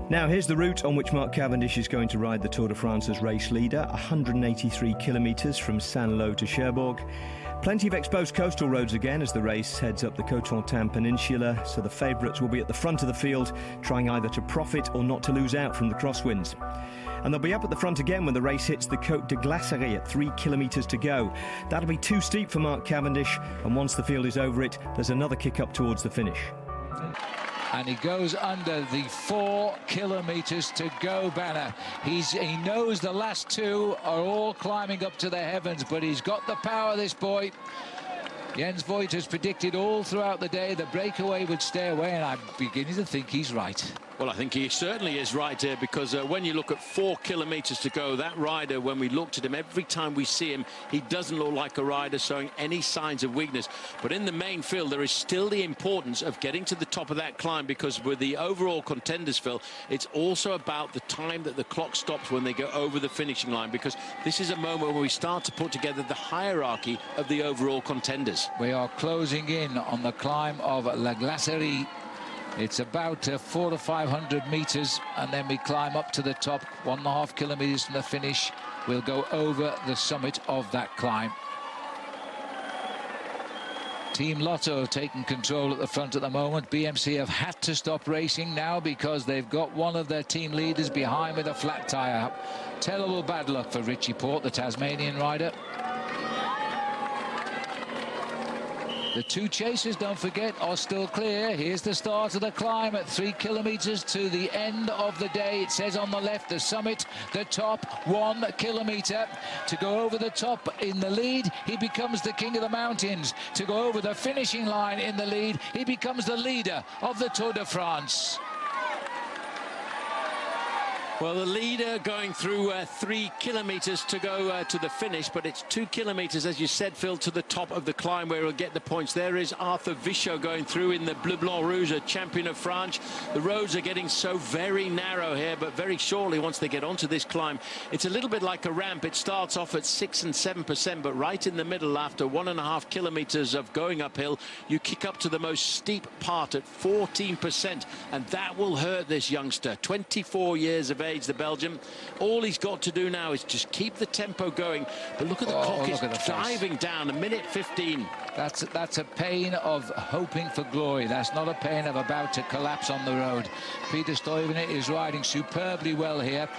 Now, here's the route on which Mark Cavendish is going to ride the Tour de France as race leader, 183 kilometres from Saint-Lô to Cherbourg. Plenty of exposed coastal roads again as the race heads up the Cotentin Peninsula, so the favourites will be at the front of the field, trying either to profit or not to lose out from the crosswinds. And they'll be up at the front again when the race hits the Côte de Glacerie at 3 kilometres to go. That'll be too steep for Mark Cavendish, and once the field is over it, there's another kick up towards the finish. And he goes under the 4 kilometres to go banner. He knows the last two are all climbing up to the heavens, but he's got the power, this boy. Jens Voigt has predicted all throughout the day the breakaway would stay away, and I'm beginning to think he's right. Well, I think he certainly is right here, because when you look at 4 kilometres to go, that rider, when we looked at him, every time we see him, he doesn't look like a rider showing any signs of weakness. But in the main field, there is still the importance of getting to the top of that climb, because with the overall contenders, Phil, it's also about the time that the clock stops when they go over the finishing line, because this is a moment where we start to put together the hierarchy of the overall contenders. We are closing in on the climb of La Glacerie. It's about 400 to 500 metres, and then we climb up to the top, 1.5 kilometres from the finish. We'll go over the summit of that climb. Team Lotto taking control at the front at the moment. BMC have had to stop racing now because they've got one of their team leaders behind with a flat tyre. Terrible bad luck for Richie Porte, the Tasmanian rider. The two chasers, don't forget, are still clear. Here's the start of the climb at 3 kilometres to the end of the day. It says on the left, the summit, the top, 1 kilometre. To go over the top in the lead, he becomes the king of the mountains. To go over the finishing line in the lead, he becomes the leader of the Tour de France. Well, the leader going through 3 kilometres to go to the finish, but it's 2 kilometres, as you said, Phil, to the top of the climb where he'll get the points. There is Arthur Vichot going through in the Bleu Blanc Rouge, a champion of France. The roads are getting so very narrow here, but very shortly, once they get onto this climb, it's a little bit like a ramp. It starts off at 6 and 7%, but right in the middle, after 1.5 kilometres of going uphill, you kick up to the most steep part at 14%, and that will hurt this youngster. 24 years of age, the Belgian. All he's got to do now is just keep the tempo going. But look at the clock, it's diving down, 1:15. That's a pain of hoping for glory. That's not a pain of about to collapse on the road. Peter Stuyvesant is riding superbly well here.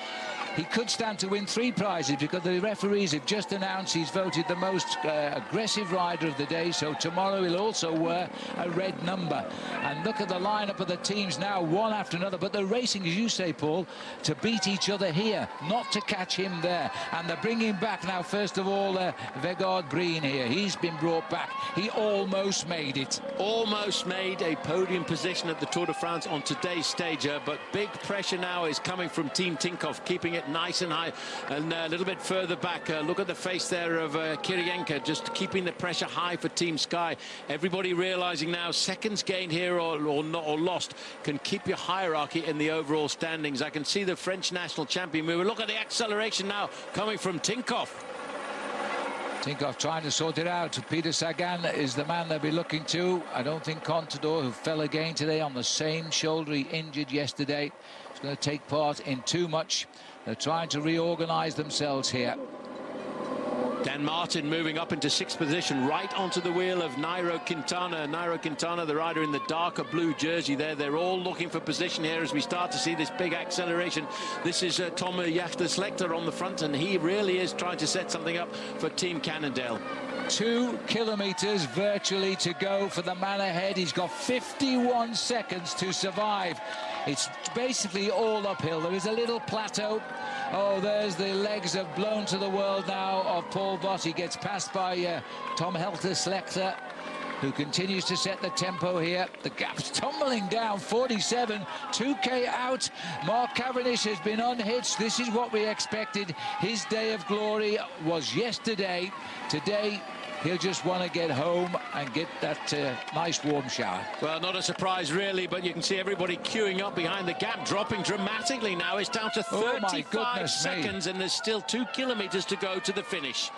He could stand to win 3 prizes because the referees have just announced he's voted the most aggressive rider of the day, so tomorrow he'll also wear a red number. And look at the lineup of the teams now, one after another, but they're racing, as you say, Paul, to beat each other here, not to catch him there. And they're bringing back now, first of all, Vegard Breen here. He's been brought back. He almost made it. Almost made a podium position at the Tour de France on today's stage, but big pressure now is coming from Team Tinkoff, keeping it nice and high. And a little bit further back, look at the face there of Kirienka, just keeping the pressure high for Team Sky. Everybody realizing now seconds gained here or lost can keep your hierarchy in the overall standings. I can see the French national champion move. Look at the acceleration now coming from Tinkoff. Tinkoff trying to sort it out. Peter Sagan is the man they'll be looking to. I don't think Contador, who fell again today on the same shoulder he injured yesterday, is going to take part in too much. They're trying to reorganize themselves here. Dan Martin moving up into 6th position, right onto the wheel of Nairo Quintana. Nairo Quintana, the rider in the darker blue jersey there. They're all looking for position here as we start to see this big acceleration. This is Tom Jachter on the front, and he really is trying to set something up for Team Cannondale. 2 kilometres virtually to go for the man ahead. He's got 51 seconds to survive. It's basically all uphill. There is a little plateau. Oh, there's the legs have blown to the world now of Paul Bott. He gets passed by Tom Helter-Slechter, who continues to set the tempo here. The gap's tumbling down, 47, 2K out. Mark Cavendish has been unhitched. This is what we expected. His day of glory was yesterday. Today, he'll just want to get home and get that nice warm shower. Well, not a surprise, really, but you can see everybody queuing up behind the gap, dropping dramatically now. It's down to 35 seconds, and there's still 2 kilometres to go to the finish.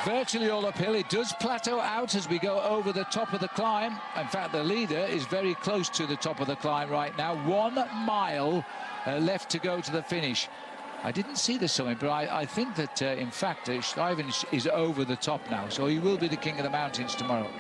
Virtually all uphill. It does plateau out as we go over the top of the climb. In fact, the leader is very close to the top of the climb right now. 1 mile left to go to the finish. I didn't see the summit, but I think that, in fact, Stuyven is over the top now, so he will be the king of the mountains tomorrow.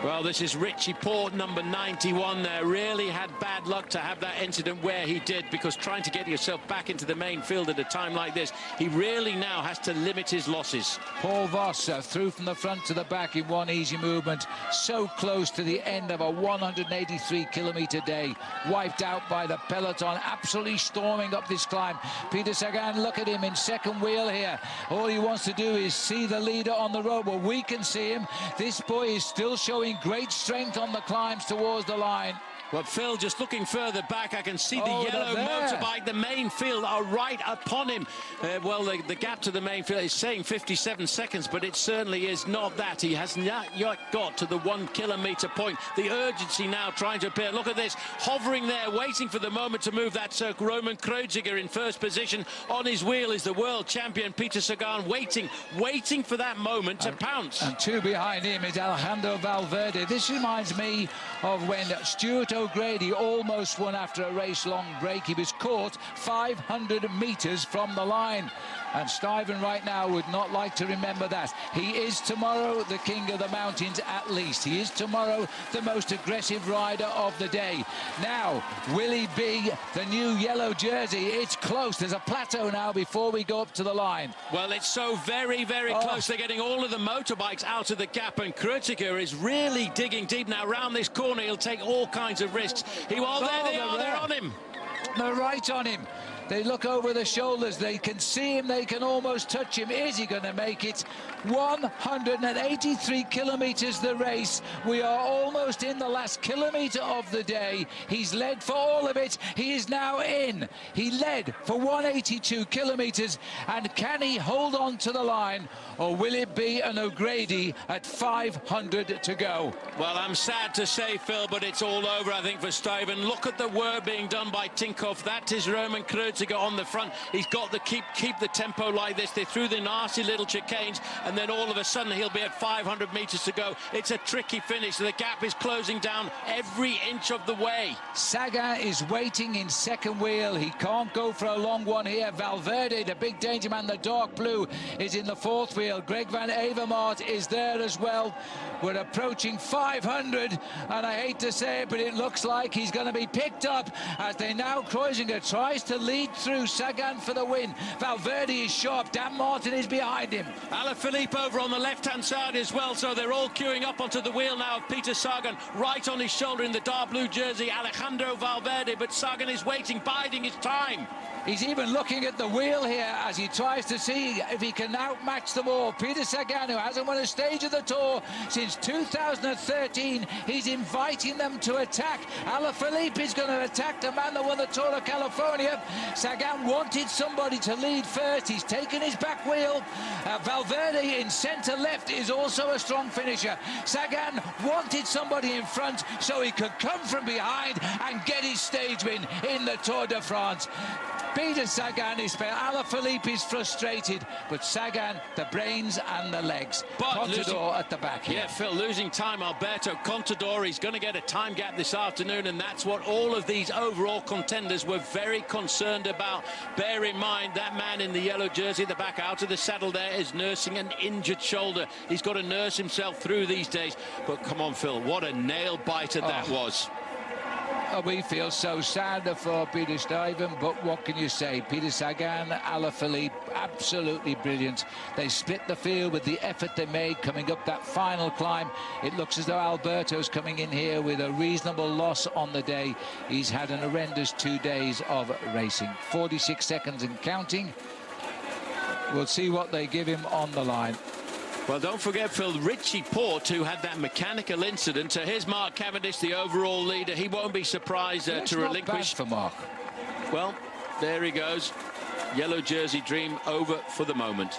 Well, this is Richie Port, number 91 there. Really had bad luck to have that incident where he did, because trying to get yourself back into the main field at a time like this, he really now has to limit his losses. Paul Voss through from the front to the back in one easy movement. So close to the end of a 183-kilometre day. Wiped out by the peloton, absolutely storming up this climb. Peter Sagan, look at him in second wheel here. All he wants to do is see the leader on the road. Well, we can see him. This boy is still showing great strength on the climbs towards the line. Well, Phil, just looking further back, I can see the yellow motorbike. The main field are right upon him. Well, the gap to the main field is saying 57 seconds, but it certainly is not that. He has not yet got to the 1 kilometre point. The urgency now trying to appear. Look at this, hovering there, waiting for the moment to move. That's Roman Kreuziger in first position. On his wheel is the world champion, Peter Sagan, waiting for that moment to pounce. And 2 behind him is Alejandro Valverde. This reminds me of when Stuart O'Grady almost won after a race-long break. He was caught 500 metres from the line. And Stuyven right now would not like to remember that. He is tomorrow the king of the mountains at least. He is tomorrow the most aggressive rider of the day. Now, will he be the new yellow jersey? It's close. There's a plateau now before we go up to the line. Well, it's so very, very close. They're getting all of the motorbikes out of the gap, and Kreuziger is really digging deep now. Round this corner, he'll take all kinds of risks. There they are, they're on him. They're right on him. They look over the shoulders. They can see him. They can almost touch him. Is he going to make it? 183 kilometres the race. We are almost in the last kilometre of the day. He's led for all of it. He is now in. He led for 182 kilometres. And can he hold on to the line? Or will it be an O'Grady at 500 to go? Well, I'm sad to say, Phil, but it's all over, I think, for Stuyven. Look at the work being done by Tinkoff. That is Roman Kreuziger on the front. He's got to keep the tempo like this. They threw the nasty little chicanes, and then all of a sudden he'll be at 500 metres to go. It's a tricky finish. The gap is closing down every inch of the way. Sagan is waiting in second wheel. He can't go for a long one here. Valverde, the big danger man, the dark blue, is in the fourth wheel. Greg van Avermaet is there as well. We're approaching 500, and I hate to say it, but it looks like he's going to be picked up as they now Kreuziger tries to lead through. Sagan for the win. Valverde is sharp. Dan Martin is behind him. Alaphilippe over on the left-hand side as well, so they're all queuing up onto the wheel now of Peter Sagan, right on his shoulder in the dark blue jersey, Alejandro Valverde, but Sagan is waiting, biding his time. He's even looking at the wheel here as he tries to see if he can outmatch them all. Peter Sagan, who hasn't won a stage of the Tour since 2013, he's inviting them to attack. Alaphilippe is going to attack the man that won the Tour of California. Sagan wanted somebody to lead first. He's taken his back wheel. Valverde in centre-left is also a strong finisher. Sagan wanted somebody in front so he could come from behind and get his stage win in the Tour de France. Peter Sagan is fair. Alaphilippe is frustrated, but Sagan, the brains and the legs. But Contador at the back here. Yeah, Phil, losing time. Alberto Contador, he's going to get a time gap this afternoon, and that's what all of these overall contenders were very concerned about. Bear in mind, that man in the yellow jersey at the back, out of the saddle there, is nursing an injured shoulder. He's got to nurse himself through these days. But come on, Phil, what a nail-biter that was. We feel so sad for Peter Stuyven, but what can you say? Peter Sagan, Alaphilippe, absolutely brilliant. They split the field with the effort they made coming up that final climb. It looks as though Alberto's coming in here with a reasonable loss on the day. He's had an horrendous 2 days of racing. 46 seconds and counting. We'll see what they give him on the line. Well, don't forget, Phil, Richie Port, who had that mechanical incident. Here's Mark Cavendish, the overall leader. He won't be surprised to relinquish. For Mark. Well, there he goes. Yellow jersey dream over for the moment.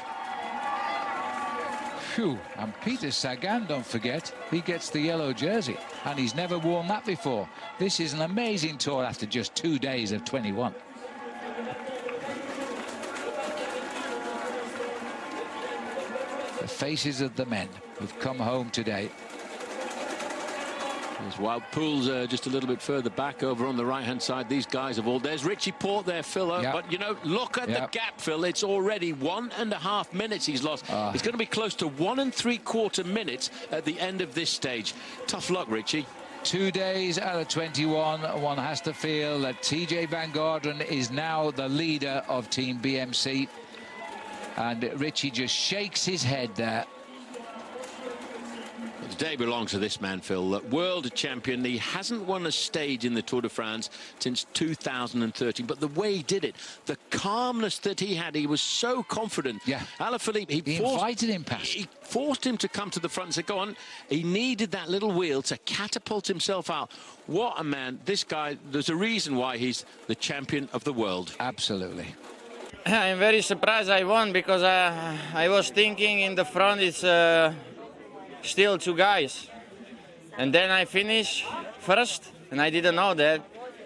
Phew. And Peter Sagan, don't forget, he gets the yellow jersey, and he's never worn that before. This is an amazing tour after just 2 days of 21. the faces of the men who've come home today. There's Wild Pools just a little bit further back over on the right-hand side. These guys have all... There's Richie Port there, Phil. But, you know, look at the gap, Phil. It's already 1.5 minutes he's lost. It's going to be close to 1 3/4 minutes at the end of this stage. Tough luck, Richie. 2 days out of 21, one has to feel that TJ Van Garderen is now the leader of Team BMC. And Richie just shakes his head there. The day belongs to this man, Phil. World champion. He hasn't won a stage in the Tour de France since 2013. But the way he did it, the calmness that he had, he was so confident. Yeah. Alaphilippe, he invited him past. He forced him to come to the front and say, go on. He needed that little wheel to catapult himself out. What a man. This guy, there's a reason why he's the champion of the world. Absolutely. I'm very surprised I won because I was thinking in the front it's still 2 guys. And then I finish first, and I didn't know that.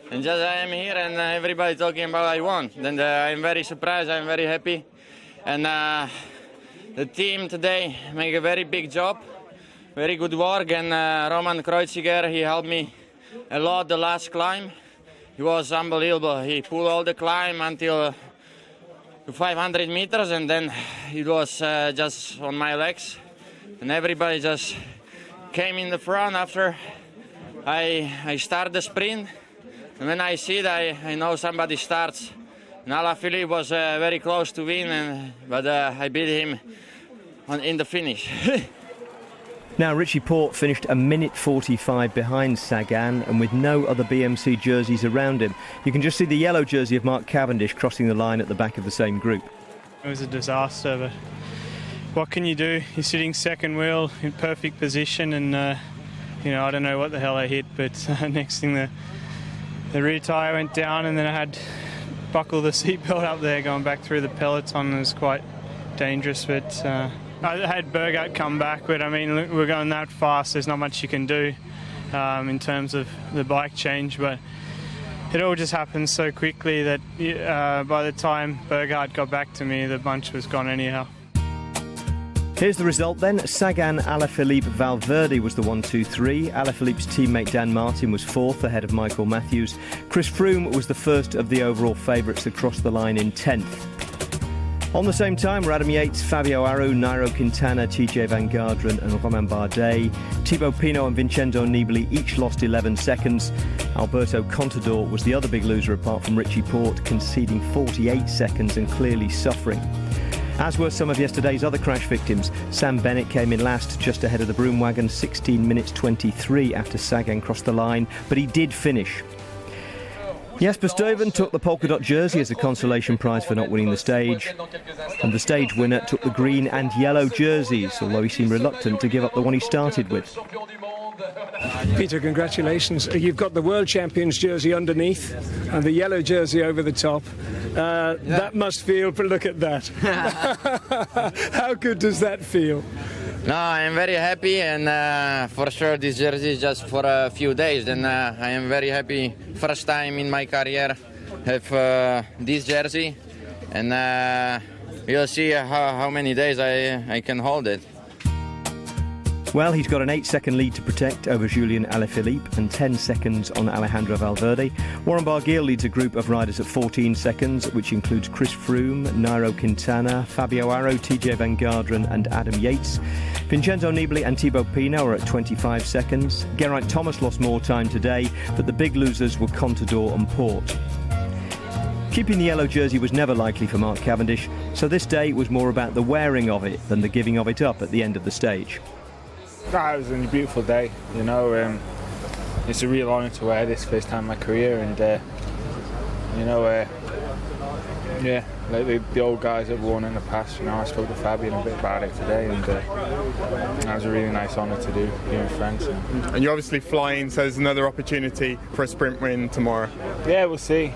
And just I am here, and everybody talking about I won. Then I'm very surprised, I'm very happy. And the team today make a very big job, very good work. And Roman Kreuziger, he helped me a lot the last climb. He was unbelievable. He pulled all the climb until 500 meters, and then it was just on my legs. And everybody just came in the front after I start the sprint. And when I see it, I know somebody starts. And Alaphilippe was very close to win, but I beat him in the finish. Now, Richie Port finished 1:45 behind Sagan, and with no other BMC jerseys around him. You can just see the yellow jersey of Mark Cavendish crossing the line at the back of the same group. It was a disaster, but what can you do? You're sitting second wheel in perfect position, and you know, I don't know what the hell I hit, but next thing the rear tyre went down, and then I had to buckle the seatbelt up there going back through the peloton. It was quite dangerous, but I had Burghardt come back, but I mean, look, we're going that fast, there's not much you can do in terms of the bike change, but it all just happened so quickly that by the time Burghardt got back to me, the bunch was gone anyhow. Here's the result then. Sagan, Alaphilippe, Valverde was the 1-2-3. Alaphilippe's teammate Dan Martin was 4th ahead of Michael Matthews. Chris Froome was the first of the overall favourites to cross the line in 10th. On the same time were Adam Yates, Fabio Aru, Nairo Quintana, TJ Van Garderen and Romain Bardet. Thibaut Pinot and Vincenzo Nibali each lost 11 seconds. Alberto Contador was the other big loser apart from Richie Port, conceding 48 seconds and clearly suffering. As were some of yesterday's other crash victims. Sam Bennett came in last, just ahead of the broom wagon, 16 minutes 23 after Sagan crossed the line, but he did finish. Jesper Stuyven took the polka dot jersey as a consolation prize for not winning the stage. And the stage winner took the green and yellow jerseys, although he seemed reluctant to give up the one he started with. Peter, congratulations. You've got the World Champions jersey underneath and the yellow jersey over the top. That must feel, but look at that. How good does that feel? No, I'm very happy, and for sure this jersey is just for a few days. And I am very happy, first time in my career have this jersey, and we'll see how many days I can hold it. Well, he's got an 8-second lead to protect over Julian Alaphilippe and 10 seconds on Alejandro Valverde. Warren Barguil leads a group of riders at 14 seconds, which includes Chris Froome, Nairo Quintana, Fabio Aru, TJ Van Garderen and Adam Yates. Vincenzo Nibali and Thibaut Pinot are at 25 seconds. Geraint Thomas lost more time today, but the big losers were Contador and Port. Keeping the yellow jersey was never likely for Mark Cavendish, so this day was more about the wearing of it than the giving of it up at the end of the stage. It was a beautiful day, you know. It's a real honour to wear this first time in my career, and you know, yeah, like the old guys have worn it in the past. You know, I spoke to Fabian a bit about it today, and that was a really nice honour to do here in France. And you're obviously flying, so there's another opportunity for a sprint win tomorrow. Yeah, we'll see.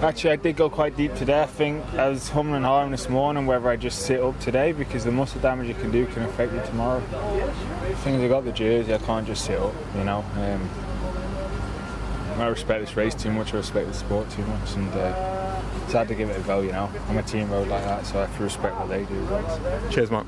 Actually, I did go quite deep today. I think I was humming and hawing this morning whether I just sit up today, because the muscle damage you can do can affect you tomorrow. The thing is, I got the jersey, I can't just sit up, you know. I respect this race too much, I respect the sport too much, and So I had to give it a go, you know. I'm a team road like that, so I have to respect what they do. Cheers, Mark.